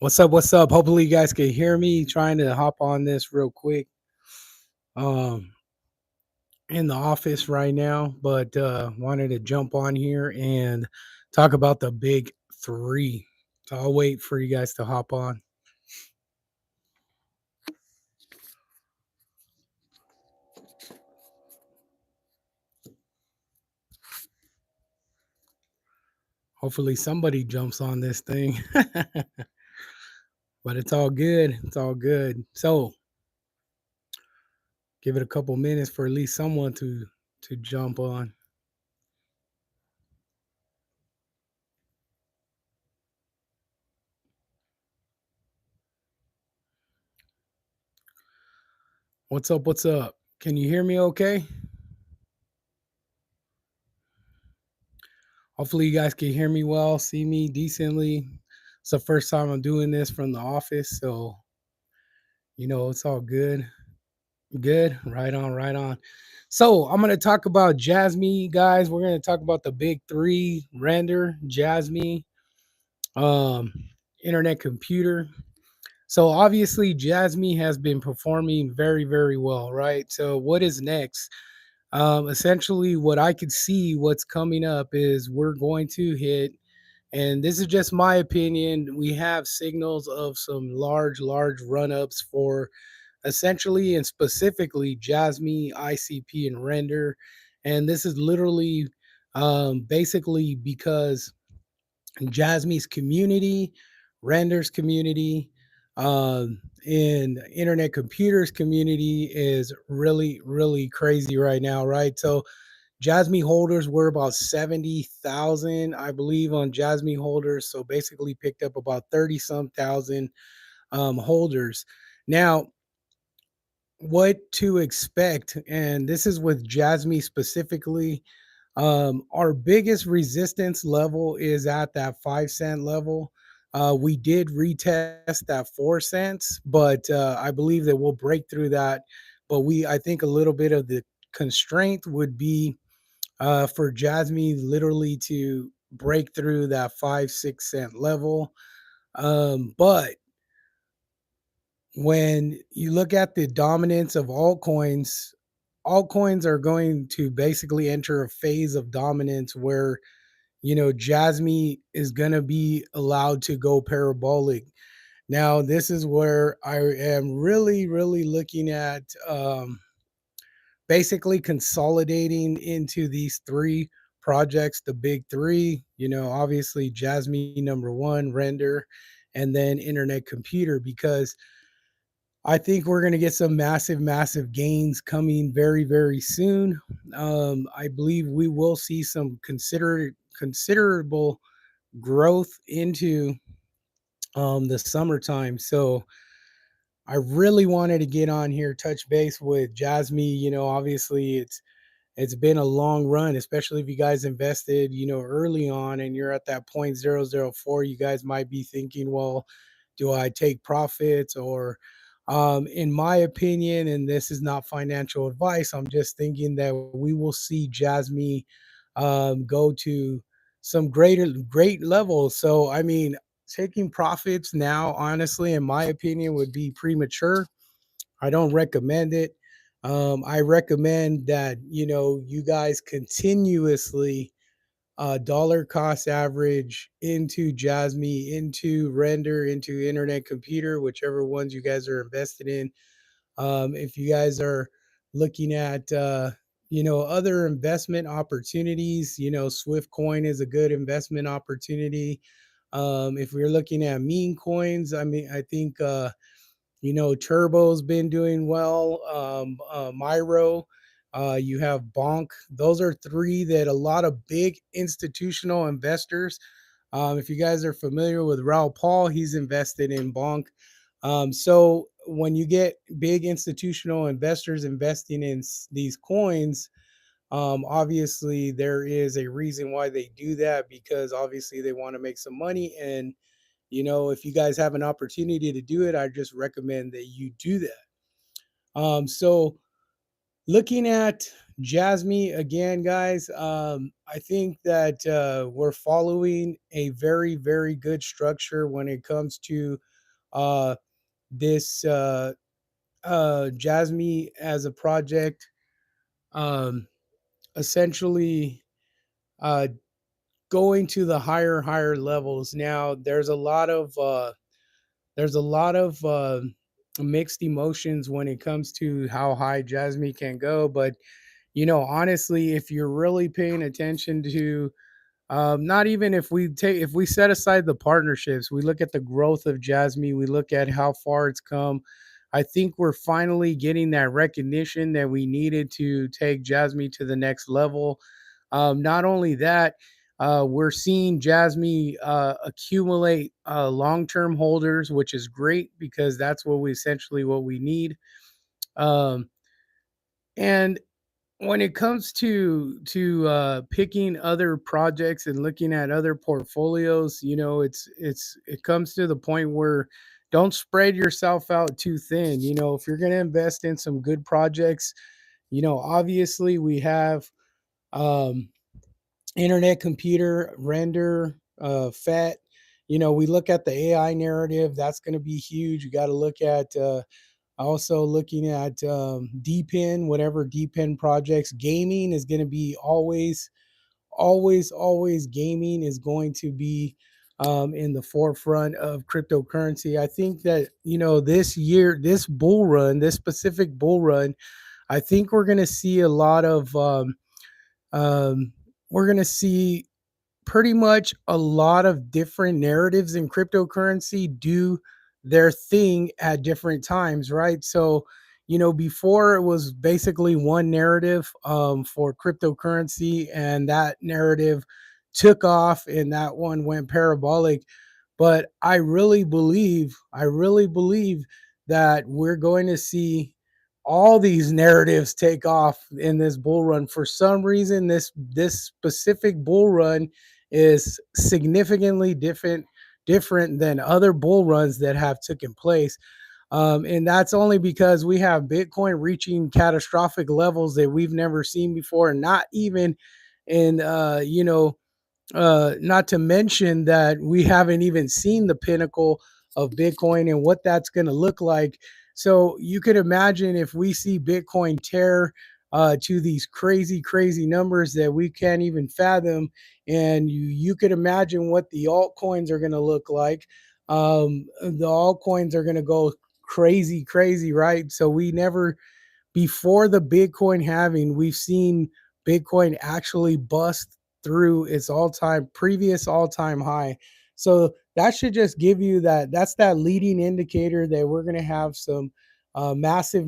What's up? What's up? Hopefully you guys can hear me. Trying to hop on this real quick. Um in the office right now, but wanted to jump on here and talk about the big three. So I'll wait for you guys to hop on. Hopefully somebody jumps on this thing. But it's all good. It's all good. So give it a couple minutes for at least someone to jump on. What's up? What's up? Can you hear me okay? Hopefully, you guys can hear me well, see me decently. It's the first time I'm doing this from the office, so it's all good. Good, right on, right on. So I'm gonna talk about Jasmy, guys. We're gonna talk about the big three: render, Jasmy, um, internet computer. So obviously, Jasmy has been performing very, very well, right? So what is next? Essentially, what I could see what's coming up is we're going to hit. And this is just my opinion. We have signals of some large run ups for essentially and specifically Jasmy, ICP, and render. And this is literally basically because Jasmy's community, render's community, and internet computers community is really, really crazy right now, right? So Jasmy holders were about 70,000, I believe, on Jasmy holders. So basically picked up about 30 some thousand holders. Now, what to expect, and this is with Jasmy specifically. Our biggest resistance level is at that 5 cent level. We did retest that 4 cents, but I believe that we'll break through that. But I think a little bit of the constraint would be for Jasmy literally to break through that 5 6 cent level. But when you look at the dominance of altcoins are going to basically enter a phase of dominance where Jasmy is going to be allowed to go parabolic. Now, this is where I am really, really looking at basically consolidating into these three projects, the big three, obviously Jasmy number one, render, and then internet computer, because I think we're going to get some massive, massive gains coming very, very soon. I believe we will see some considerable growth into the summertime. So I really wanted to get on here, touch base with Jasmy. Obviously it's been a long run, especially if you guys invested, early on and you're at that 0.004. You guys might be thinking, well, do I take profits or in my opinion, and this is not financial advice, I'm just thinking that we will see Jasmy go to some great levels. So, I mean, taking profits now, honestly, in my opinion, would be premature. I don't recommend it. I recommend that you guys continuously dollar cost average into Jasmy, into render, into internet computer, whichever ones you guys are invested in. If you guys are looking at other investment opportunities, Swift Coin is a good investment opportunity. If we're looking at meme coins, I mean, I think Turbo's been doing well. Myro, you have Bonk. Those are three that a lot of big institutional investors. If you guys are familiar with Raul Paul, he's invested in Bonk. So when you get big institutional investors investing in these coins, obviously there is a reason why they do that, because obviously they want to make some money. And if you guys have an opportunity to do it, I just recommend that you do that. So looking at Jasmy again, guys, I think that we're following a very, very good structure when it comes to uh, this Jasmy as a project, um, essentially uh, going to the higher levels. Now, there's a lot of mixed emotions when it comes to how high Jasmy can go, but honestly, if you're really paying attention to, not even if we set aside the partnerships, we look at the growth of Jasmy, we look at how far it's come. I think we're finally getting that recognition that we needed to take Jasmy to the next level. Not only that, we're seeing Jasmy accumulate long-term holders, which is great because that's what we need. Um, and when it comes to picking other projects and looking at other portfolios, it comes to the point where don't spread yourself out too thin. If you're going to invest in some good projects, obviously we have um, internet, computer, render, FET. We look at the AI narrative. That's going to be huge. You got to look at also looking at DPIN, whatever DPIN projects. Gaming is going to be always gaming is going to be in the forefront of cryptocurrency. I think that, this year, this specific bull run, I think we're going to see a lot of, um, we're going to see pretty much a lot of different narratives in cryptocurrency do their thing at different times, right? So, before it was basically one narrative for cryptocurrency, and that narrative took off and that one went parabolic. But I really believe that we're going to see all these narratives take off in this bull run. For some reason, this specific bull run is significantly different than other bull runs that have taken place. And that's only because we have Bitcoin reaching catastrophic levels that we've never seen before, not even in not to mention that we haven't even seen the pinnacle of Bitcoin and what that's going to look like. So you could imagine if we see Bitcoin tear to these crazy numbers that we can't even fathom, and you could imagine what the altcoins are going to look like. The altcoins are going to go crazy, right? So we never before the Bitcoin halving, we've seen Bitcoin actually bust through its previous all-time high. So that should just give you that's that leading indicator that we're going to have some massive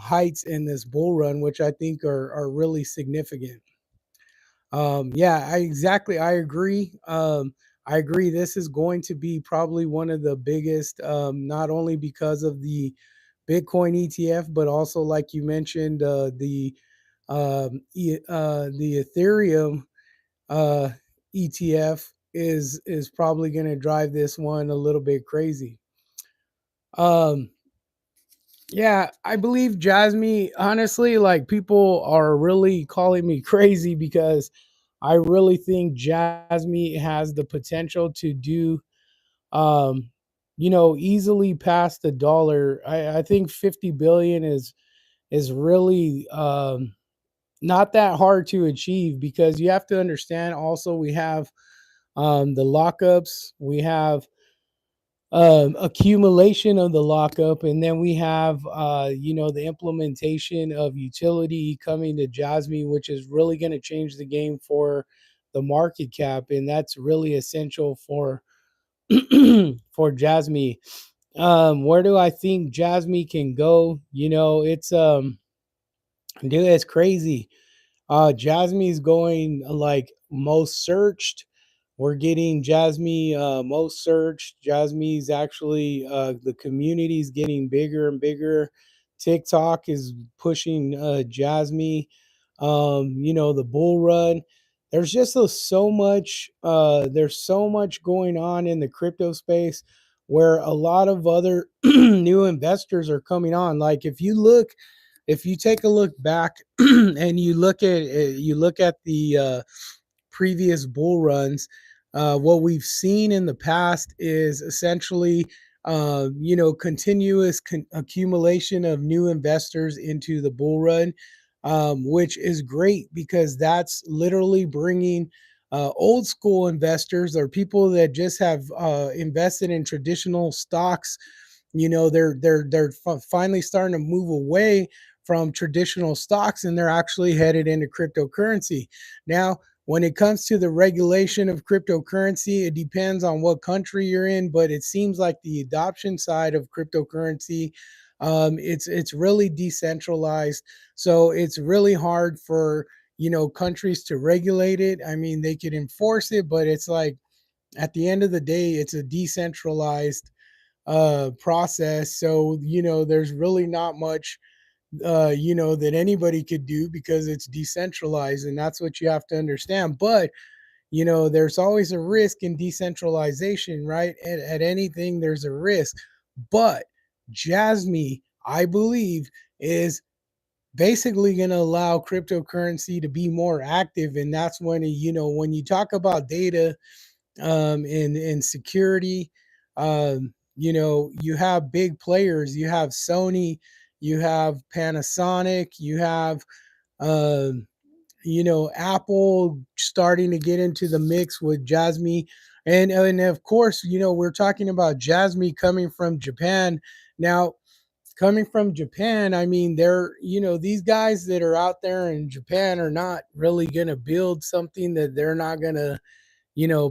heights in this bull run, which I think are really significant. Yeah, I agree. I agree. This is going to be probably one of the biggest, not only because of the Bitcoin ETF, but also, like you mentioned, the Ethereum uh, ETF is probably going to drive this one a little bit crazy. Um, yeah, I believe Jasmy. Honestly, like people are really calling me crazy because I really think Jasmy has the potential to do um easily past the dollar. I think 50 billion is really not that hard to achieve, because you have to understand also we have the lockups, we have accumulation of the lockup, and then we have the implementation of utility coming to Jasmy, which is really going to change the game for the market cap, and that's really essential for for Jasmy. Where do I think Jasmy can go? It's dude, it's crazy. Jasmy's going like most searched. We're getting Jasmy most searched. Jasmy's actually the community's getting bigger and bigger. TikTok is pushing Jasmy. The bull run. There's just there's so much going on in the crypto space where a lot of other new investors are coming on. Like if you take a look back and you look at the previous bull runs, What we've seen in the past is essentially, continuous accumulation of new investors into the bull run, which is great because that's literally bringing old school investors or people that just have invested in traditional stocks. They're finally starting to move away from traditional stocks, and they're actually headed into cryptocurrency. Now, when it comes to the regulation of cryptocurrency, it depends on what country you're in, but it seems like the adoption side of cryptocurrency, it's really decentralized, so it's really hard for countries to regulate it. I mean, they could enforce it, but it's like at the end of the day, it's a decentralized process. So there's really not much that anybody could do because it's decentralized, and that's what you have to understand. But there's always a risk in decentralization, right? At anything, there's a risk. But Jasmy, I believe, is basically going to allow cryptocurrency to be more active, and that's when when you talk about data and security, you have big players. You have Sony, you have Panasonic, you have um, Apple starting to get into the mix with Jasmy. And of course, we're talking about Jasmy coming from Japan. Now, coming from Japan, I mean, these guys that are out there in Japan are not really going to build something that they're not going to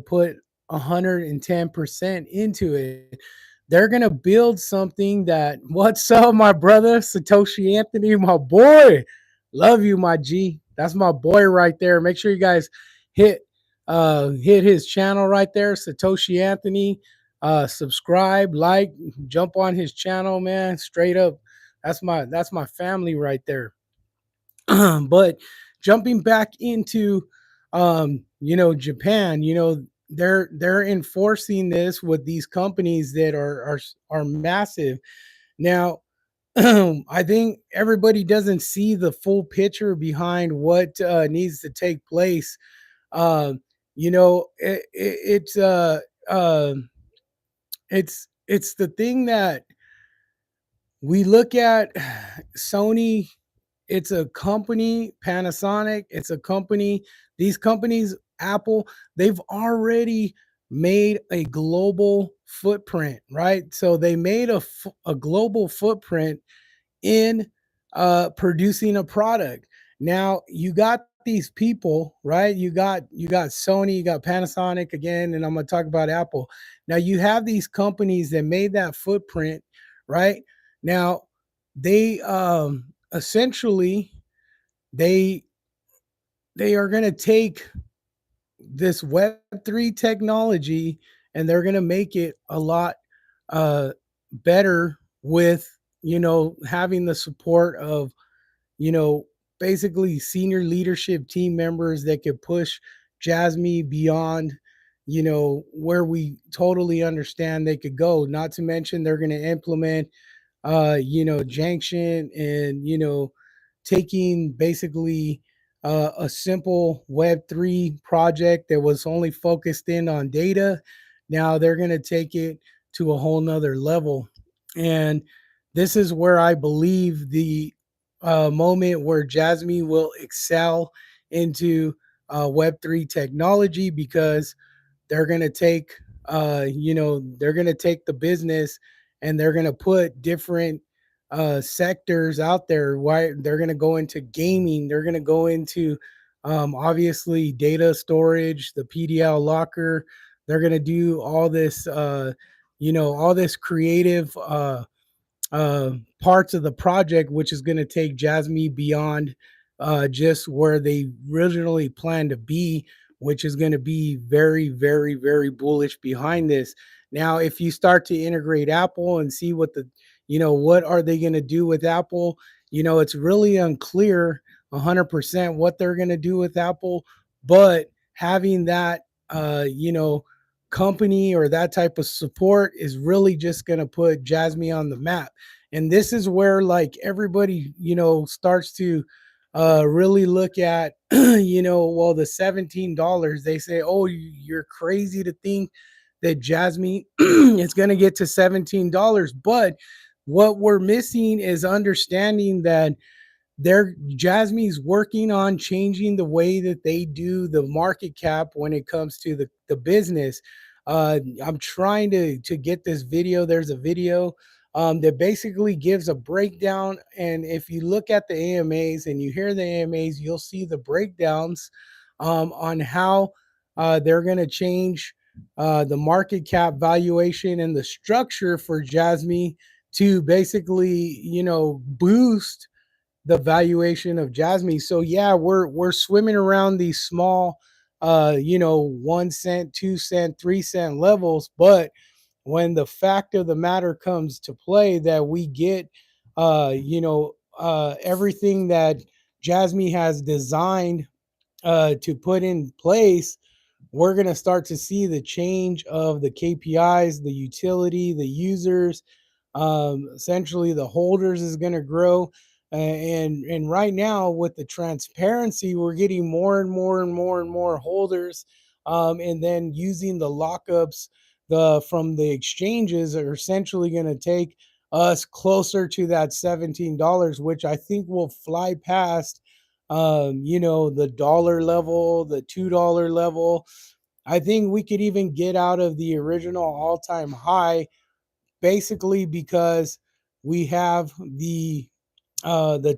put 110% into it. They're going to build something that, what's up, my brother, Satoshi Anthony, my boy. Love you, my G. That's my boy right there. Make sure you guys hit hit his channel right there, Satoshi Anthony. Subscribe, like, jump on his channel, man. Straight up. That's my family right there. But jumping back into Japan, they're enforcing this with these companies that are massive. Now, I think everybody doesn't see the full picture behind what needs to take place. It's uh it's the thing that we look at. Sony, it's a company. Panasonic, it's a company. These companies, Apple, they've already made a global footprint, right? So they made a global footprint in producing a product. Now you got these people, right? You got Sony, you got Panasonic again, and I'm going to talk about Apple. Now you have these companies that made that footprint, right? Now they essentially they they are going to take this web3 technology, and they're going to make it a lot better with having the support of you know basically senior leadership team members that could push Jasmy beyond where we totally understand they could go. Not to mention they're going to implement Junction, and taking basically a simple Web3 project that was only focused in on data. Now they're going to take it to a whole nother level. And this is where I believe the moment where Jasmy will excel into Web3 technology, because they're going to take they're going to take the business, and they're going to put different sectors out there. Why they're going to go into gaming, they're going to go into obviously data storage, the PDL locker. They're going to do all this all this creative uh, parts of the project, which is going to take Jasmy beyond just where they originally planned to be, which is going to be very, very, very bullish behind this. Now, if you start to integrate Apple and see what are they going to do with Apple, it's really unclear 100% what they're going to do with Apple, but having that, company or that type of support is really just going to put Jasmy on the map. And this is where like everybody starts to really look at, well, the $17, they say, oh, you're crazy to think that Jasmine is going to get to $17. But what we're missing is understanding that Jasmy's working on changing the way that they do the market cap when it comes to the business. I'm trying to get this video. There's a video that basically gives a breakdown. And if you look at the AMAs and you hear the AMAs, you'll see the breakdowns on how they're going to change the market cap valuation and the structure for Jasmy to basically, boost the valuation of Jasmine. So yeah, we're swimming around these small 1 cent, 2 cent, 3 cent levels, but when the fact of the matter comes to play that we get everything that Jasmine has designed to put in place, we're going to start to see the change of the KPIs, the utility, the users, essentially the holders is going to grow. And right now with the transparency, we're getting more and more and more and more holders. And then using the lockups from the exchanges are essentially going to take us closer to that $17, which I think will fly past the dollar level, the $2 level. I think we could even get out of the original all-time high, basically because we have the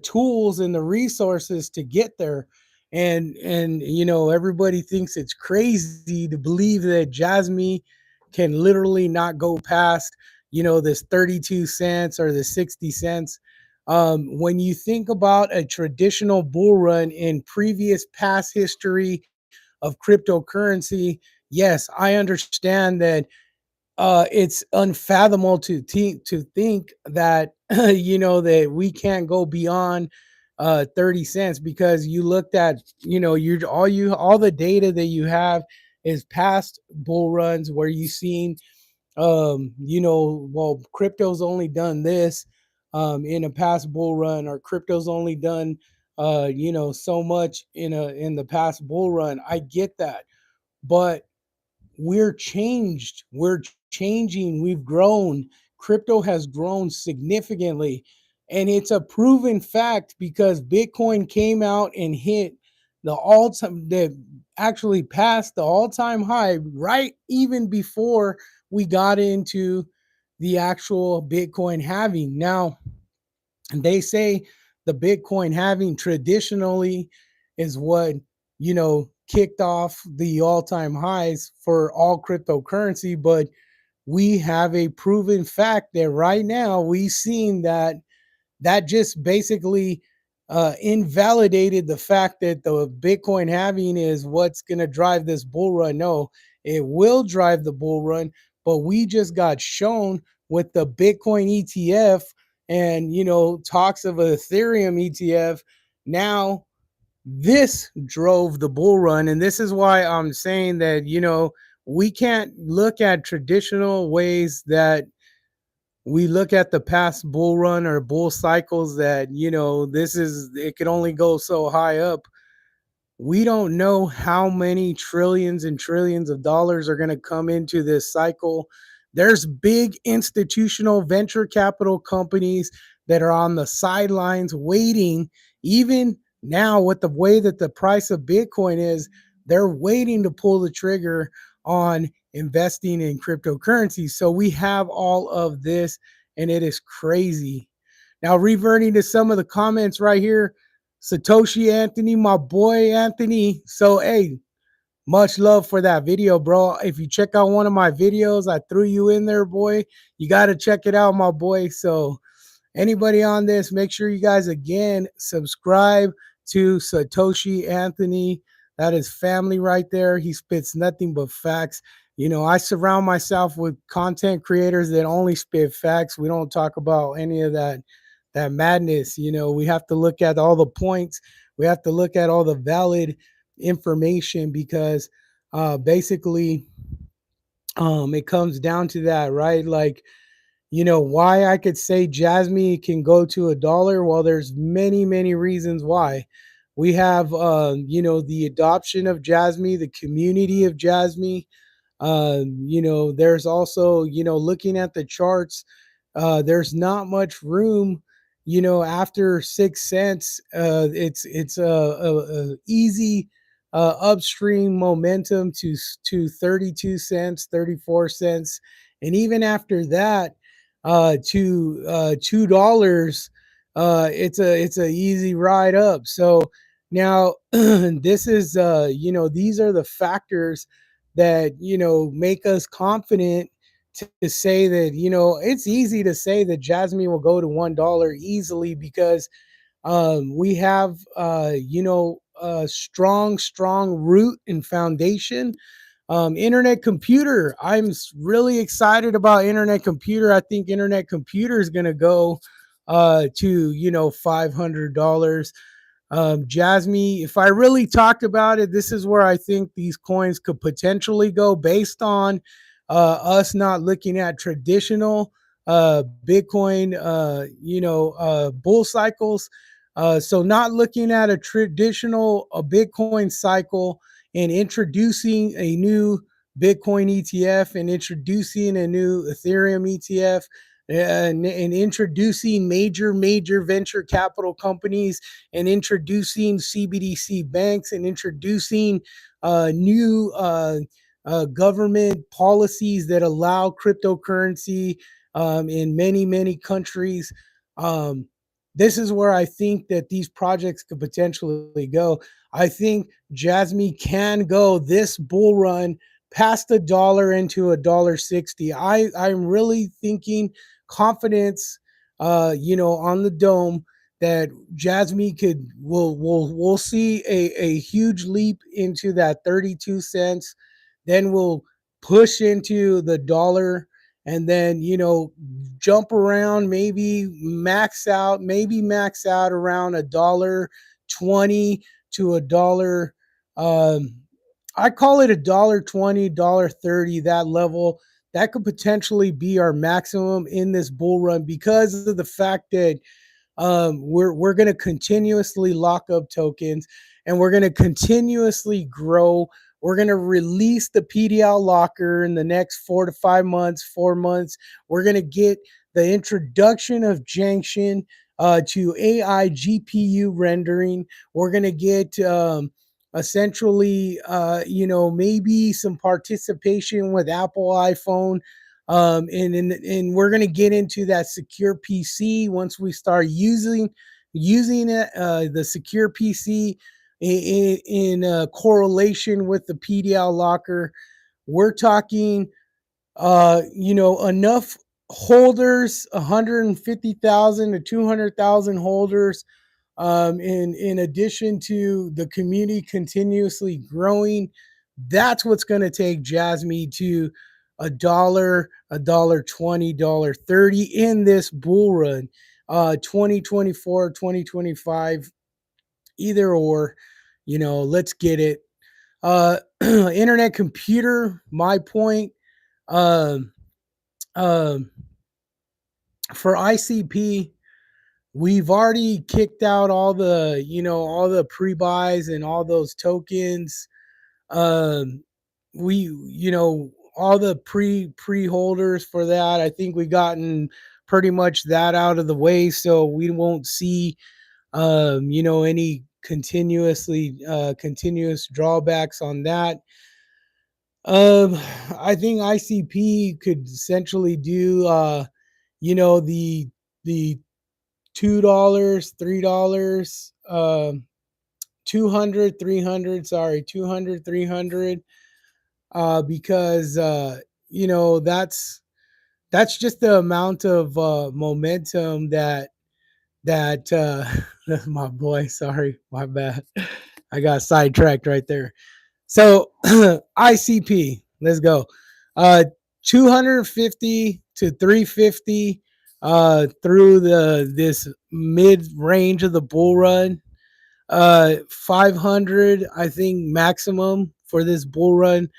tools and the resources to get there. And everybody thinks it's crazy to believe that Jasmy can literally not go past this 32 cents or the 60 cents. When you think about a traditional bull run in previous past history of cryptocurrency, yes, I understand that it's unfathomable to think that that we can't go beyond 30 cents, because you looked at all the data that you have is past bull runs where you've seen well, crypto's only done this in a past bull run, or crypto's only done so much in the past bull run. I get that, but we're changing, we've grown. Crypto has grown significantly, and it's a proven fact because Bitcoin came out and hit the all-time, that actually passed the all-time high right even before we got into the actual Bitcoin halving. Now, they say the Bitcoin halving traditionally is what, kicked off the all-time highs for all cryptocurrency, but we have a proven fact that right now we've seen that just basically invalidated the fact that the Bitcoin halving is what's going to drive this bull run. No, it will drive the bull run, but we just got shown with the Bitcoin ETF and talks of an Ethereum ETF. Now this drove the bull run, and this is why I'm saying that we can't look at traditional ways that we look at the past bull run or bull cycles, that it could only go so high up. We don't know how many trillions and trillions of dollars are going to come into this cycle. There's big institutional venture capital companies that are on the sidelines waiting. Even now, with the way that the price of Bitcoin is, they're waiting to pull the trigger on investing in cryptocurrency. So we have all of this, and it is crazy. Now, reverting to some of the comments right here, Satoshi Anthony, my boy Anthony. So, hey, much love for that video, bro. If you check out one of my videos, I threw you in there, boy. You got to check it out, my boy. So, anybody on this, make sure you guys again subscribe to Satoshi Anthony. That is family right there. He spits nothing but facts. I surround myself with content creators that only spit facts. We don't talk about any of that madness. We have to look at all the points. We have to look at all the valid information, because basically it comes down to that, right? Like, why I could say Jasmy can go to a dollar. Well, there's many reasons why. We have the adoption of Jasmy, the community of Jasmy. There's also, looking at the charts, there's not much room, after 6 cents. It's a easy upstream momentum to 32 cents, 34 cents, and even after that, to $2. It's a easy ride up. So now this is these are the factors that make us confident to say that it's easy to say that Jasmine will go to $1 easily, because we have a strong root and foundation. Internet computer, really excited about internet computer. I think internet computer is going to go to $500. Jasmy, if I really talked about it, this is where I think these coins could potentially go, based on us not looking at traditional Bitcoin, bull cycles. So not looking at a traditional Bitcoin cycle and introducing a new Bitcoin ETF and introducing a new Ethereum ETF, and introducing major venture capital companies, and introducing CBDC banks, and introducing new government policies that allow cryptocurrency in many countries. Um, this is where I think that these projects could potentially go. I think Jasmy can go this bull run past $1 into $1.60. I'm really thinking confidence, on the dome, that Jasmy we'll see a huge leap into that 32 cents. Then we'll push into the dollar, and then jump around, maybe max out around $1.20 to $1. I call it $1.20, $1.30, that level. That could potentially be our maximum in this bull run, because of the fact that we're going to continuously lock up tokens, and we're going to continuously grow. We're going to release the PDL locker in the next 4 to 5 months, 4 months. We're going to get the introduction of Junction to AI GPU rendering. We're going to get essentially, maybe some participation with Apple iPhone. And we're going to get into that secure PC once we start using it, the secure PC in correlation with the PDL locker. We're talking enough holders, 150,000 to 200,000 holders, in addition to the community continuously growing. That's what's going to take Jasmy to $1, $1.20, $1.30 in this bull run. 2024, 2025, either or, let's get it. Internet computer, my point. Um, um, for ICP, we've already kicked out all the pre-buys and all those tokens. Um, we, all the pre-holders for that, I think we gotten pretty much that out of the way, so we won't see, any continuous drawbacks on that. Um, I think ICP could essentially do, the $2, $3, 200, 300, sorry, 200, 300, because that's just the amount of momentum that my boy, sorry, my bad, I got sidetracked right there. So ICP, let's go. Uh 250 to 350 through this mid range of the bull run. 500, I think, maximum for this bull run.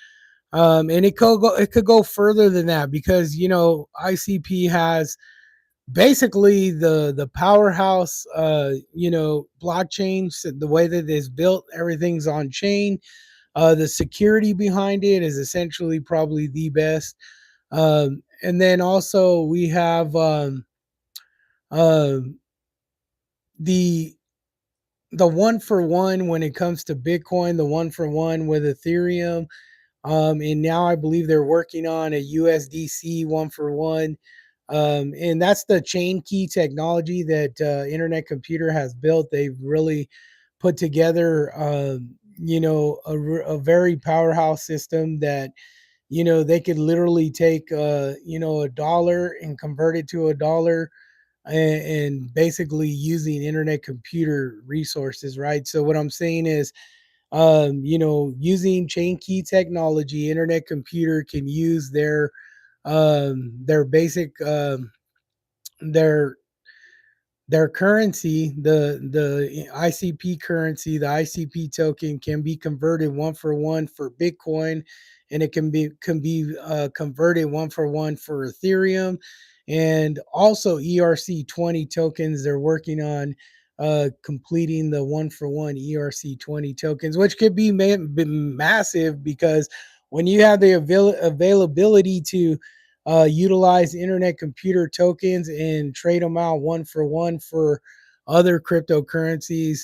And it could go further than that because ICP has basically the powerhouse blockchain. So the way that it's built, everything's on chain. The security behind it is essentially probably the best. And then also we have um, the the one for one when it comes to Bitcoin, the one for one with Ethereum. And now I believe they're working on a USDC one for one. And that's the chain key technology that Internet Computer has built. They've really put together, a very powerhouse system that, they could literally take, a dollar and convert it to a dollar and basically using Internet Computer resources, right? So what I'm saying is, using chain key technology, Internet Computer can use their basic their their currency, the ICP currency, the ICP token can be converted one for one for Bitcoin, and it can be converted one for one for Ethereum, and also ERC20 tokens. They're working on completing the one for one ERC20 tokens, which could be massive because when you have the availability to utilize Internet Computer tokens and trade them out one for one for other cryptocurrencies.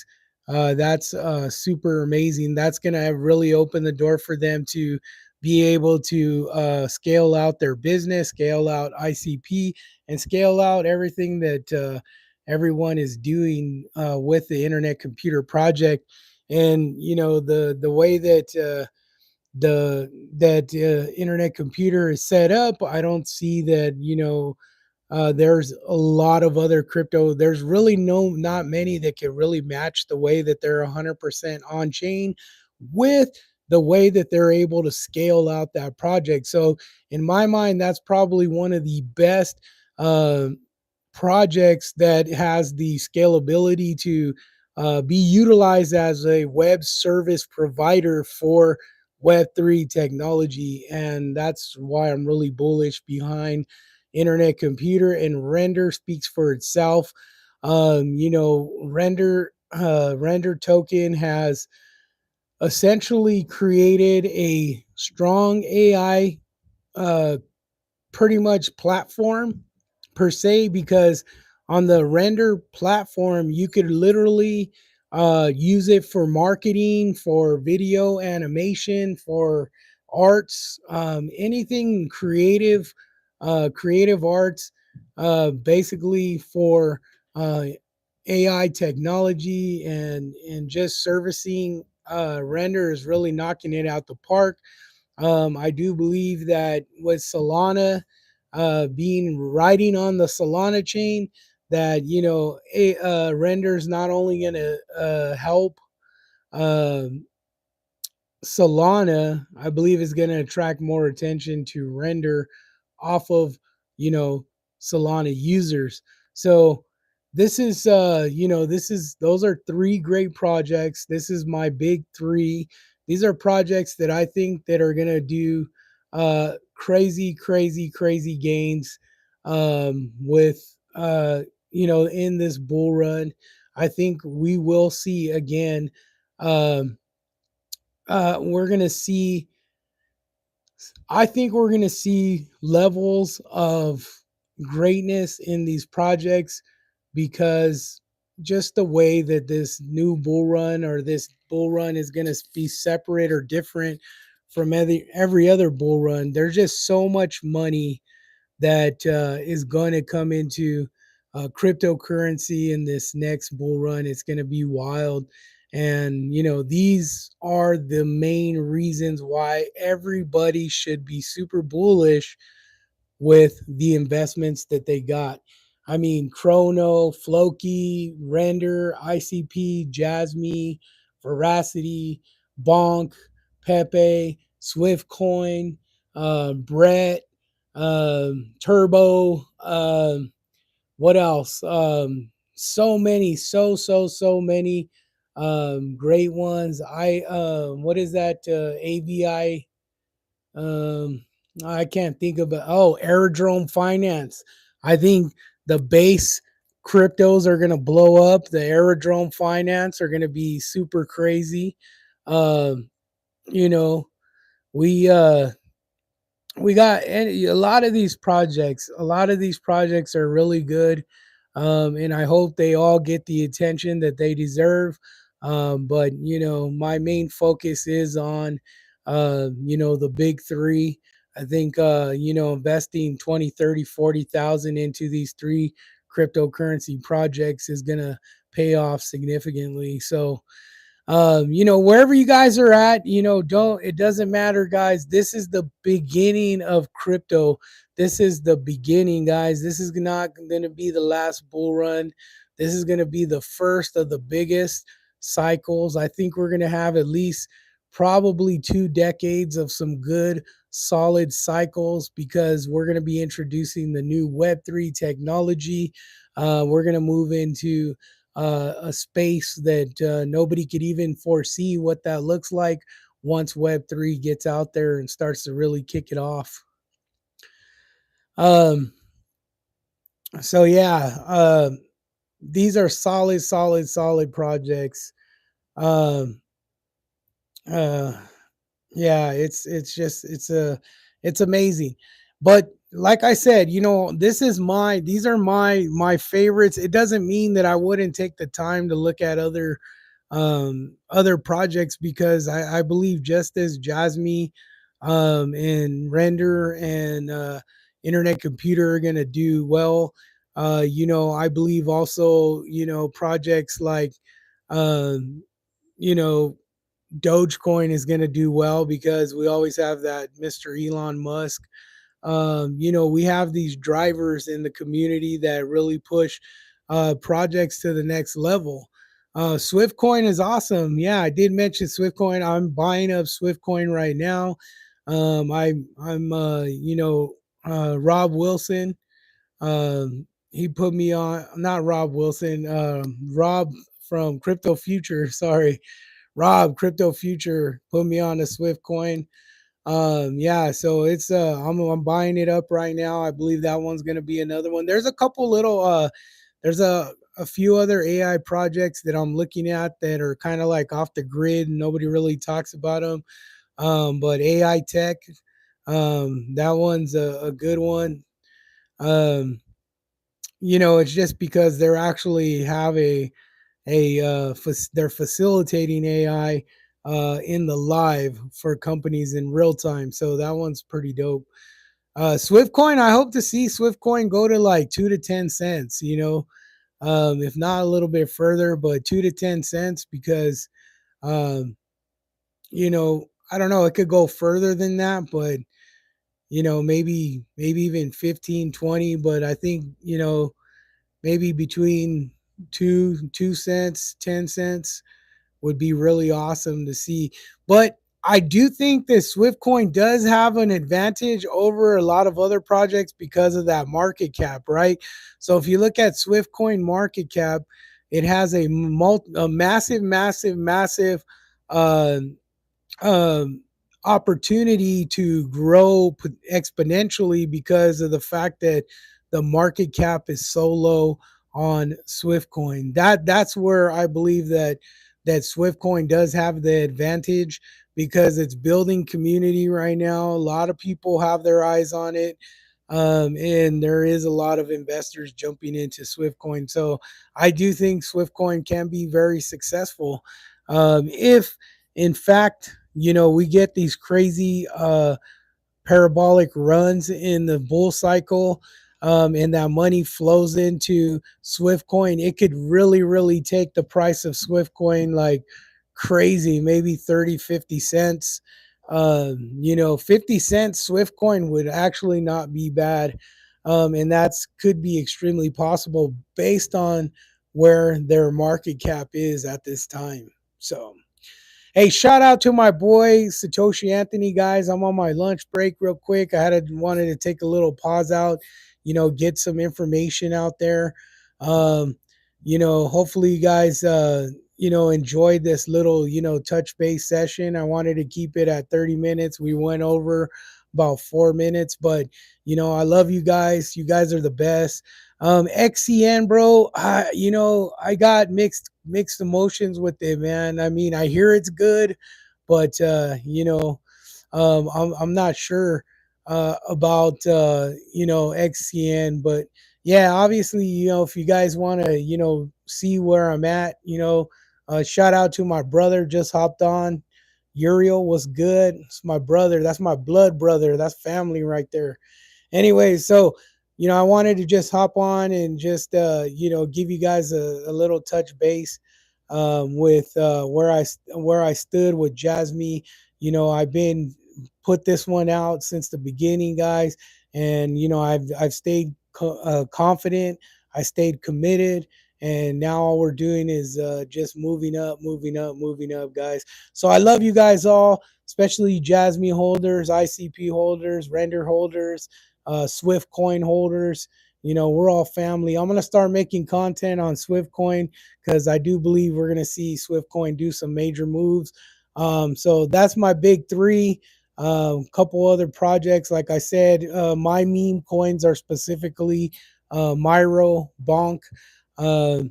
That's super amazing. That's going to really open the door for them to be able to scale out their business, scale out ICP, and scale out everything that everyone is doing with the Internet Computer project. And the way that Internet Computer is set up, I don't see that there's a lot of other crypto. There's really not many that can really match the way that they're 100% on chain with the way that they're able to scale out that project. So in my mind, that's probably one of the best uh, projects that has the scalability to be utilized as a web service provider for Web3 technology. And that's why I'm really bullish behind Internet Computer, and Render speaks for itself. Render token has essentially created a strong AI uh, pretty much platform per se, because on the Render platform you could literally use it for marketing, for video animation, for arts, anything creative, creative arts, basically for uh, AI technology, and just servicing. Render is really knocking it out the park. I do believe that with Solana being riding on the Solana chain, that Render is not only going to help um Solana, I believe, is going to attract more attention to Render off of, you know, Solana users. So those are three great projects. This is my big three. These are projects that I think that are going to do crazy, crazy, crazy gains with in this bull run. I think we will see again. Um, we're going to see, I think we're going to see levels of greatness in these projects, because just the way that this new bull run, or this bull run, is going to be separate or different from every other bull run. There's just so much money that is going to come into cryptocurrency in this next bull run. It's going to be wild. And, these are the main reasons why everybody should be super bullish with the investments that they got. I mean, Chrono, Floki, Render, ICP, Jasmy, Veracity, Bonk, Pepe, Swiftcoin, Brett, Turbo. What else? So many, so many great ones. What is that? AVI. Um, I can't think of it. Oh, aerodrome finance. I think the base cryptos are going to blow up. The aerodrome finance are going to be super crazy. Um, you know, we we got a lot of these projects. A lot of these projects are really good, and I hope they all get the attention that they deserve. But my main focus is on, the big three. I think investing 20, 30, 40,000 into these three cryptocurrency projects is gonna pay off significantly. So wherever you guys are at, don't it doesn't matter, guys. This is the beginning of crypto. This is the beginning, guys. This is not going to be the last bull run. This is going to be the first of the biggest cycles. I think we're going to have at least probably 2 decades of some good solid cycles, because we're going to be introducing the new web3 technology. We're going to move into a space that nobody could even foresee what that looks like once Web3 gets out there and starts to really kick it off. Um, so yeah, these are solid, solid, solid projects. Um, uh, Yeah, it's just it's amazing. But like I said, these are my favorites. It doesn't mean that I wouldn't take the time to look at other projects, because I believe just as Jasmy and Render and Internet Computer are gonna do well. I believe also, projects like um, you know Dogecoin is going to do well, because we always have that Mr. Elon Musk. We have these drivers in the community that really push projects to the next level. Swiftcoin is awesome. Yeah, I did mention Swiftcoin. I'm buying up Swiftcoin right now. I'm Rob Wilson. He put me on, not Rob Wilson, Rob from Crypto Future. Sorry, Rob, Crypto Future, put me on a Swift coin. Yeah, so I'm buying it up right now. I believe that one's gonna be another one. There's a couple little there's a few other AI projects that I'm looking at that are kind of like off the grid and nobody really talks about them. But AI tech, that one's a good one. Um, it's just because they're actually have they're facilitating AI in the live for companies in real time. So that one's pretty dope. Swiftcoin, I hope to see Swiftcoin go to like 2 to 10 cents. If not a little bit further, but 2 to 10 cents, because I don't know, it could go further than that, but maybe even 15, 20. But I think maybe between 2 cents, 10 cents would be really awesome to see. But I do think that Swiftcoin does have an advantage over a lot of other projects because of that market cap, right? So if you look at Swiftcoin market cap, it has a massive, massive, massive uh, um, opportunity to grow exponentially, because of the fact that the market cap is so low on Swiftcoin. That's where I believe that Swiftcoin does have the advantage, because it's building community right now. A lot of people have their eyes on it. And there is a lot of investors jumping into Swiftcoin. So I do think Swiftcoin can be very successful, if in fact, we get these crazy parabolic runs in the bull cycle, and that money flows into Swiftcoin. It could really, really take the price of Swiftcoin like crazy, maybe 30, 50 cents. 50 cents Swiftcoin would actually not be bad. And that's could be extremely possible based on where their market cap is at this time. So, hey, shout out to my boy Satoshi Anthony, guys. I'm on my lunch break real quick. Wanted to take a little pause out, get some information out there. Hopefully you guys enjoyed this little, touch base session. I wanted to keep it at 30 minutes. We went over about 4 minutes, but I love you guys. You guys are the best. XCN, bro. I got mixed emotions with it, man. I mean, I hear it's good, but I'm not sure about XCN, but yeah, obviously, if you guys want to, see where I'm at, shout out to my brother just hopped on. Uriel was good. It's my brother. That's my blood brother. That's family right there. Anyway, so I wanted to just hop on and just give you guys a little touch base with where I stood with Jasmy. I've been put this one out since the beginning, guys, and I've stayed confident. I stayed committed. And now all we're doing is just moving up, moving up, moving up, guys. So I love you guys all, especially Jasmy holders, ICP holders, render holders, Swift coin holders. We're all family. I'm going to start making content on Swift coin because I do believe we're going to see Swift coin do some major moves. So that's my big three. Couple other projects, like I said, my meme coins are specifically Myro, Bonk. Uh,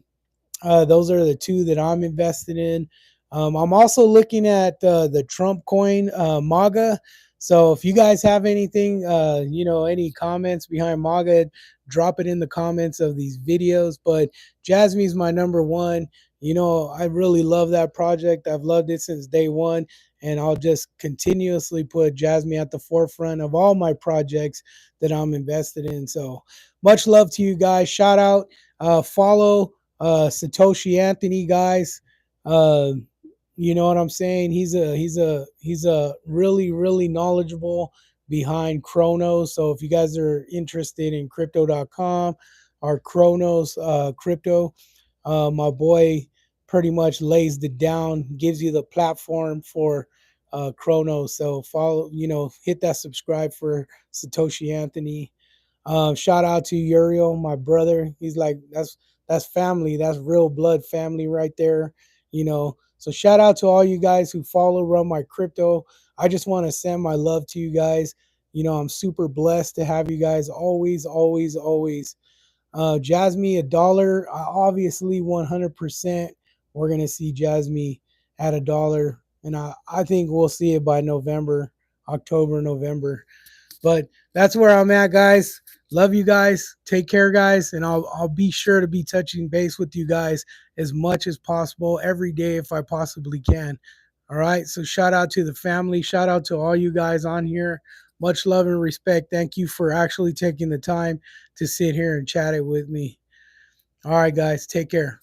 those are the two that I'm invested in. I'm also looking at the Trump coin, MAGA. So if you guys have anything, any comments behind MAGA, drop it in the comments of these videos. But Jasmy is my number one. I really love that project. I've loved it since day one. And I'll just continuously put Jasmy at the forefront of all my projects that I'm invested in. So much love to you guys. Shout out, follow Satoshi Anthony, guys. Uh, you know what I'm saying? He's a really knowledgeable behind Chronos. So if you guys are interested in crypto.com or Chronos crypto, my boy pretty much lays it down, gives you the platform for Chronos. So follow, hit that subscribe for Satoshi Anthony. Shout out to Uriel, my brother. He's like, that's family. That's real blood family right there. So shout out to all you guys who follow Run My Crypto. I just want to send my love to you guys. I'm super blessed to have you guys always, always, always. Jasmy, $1. Obviously, 100%. We're gonna see Jasmy at $1, and I think we'll see it by November, October, November. But that's where I'm at, guys. Love you guys. Take care, guys. And I'll be sure to be touching base with you guys as much as possible every day if I possibly can. All right. So shout out to the family. Shout out to all you guys on here. Much love and respect. Thank you for actually taking the time to sit here and chat it with me. All right, guys. Take care.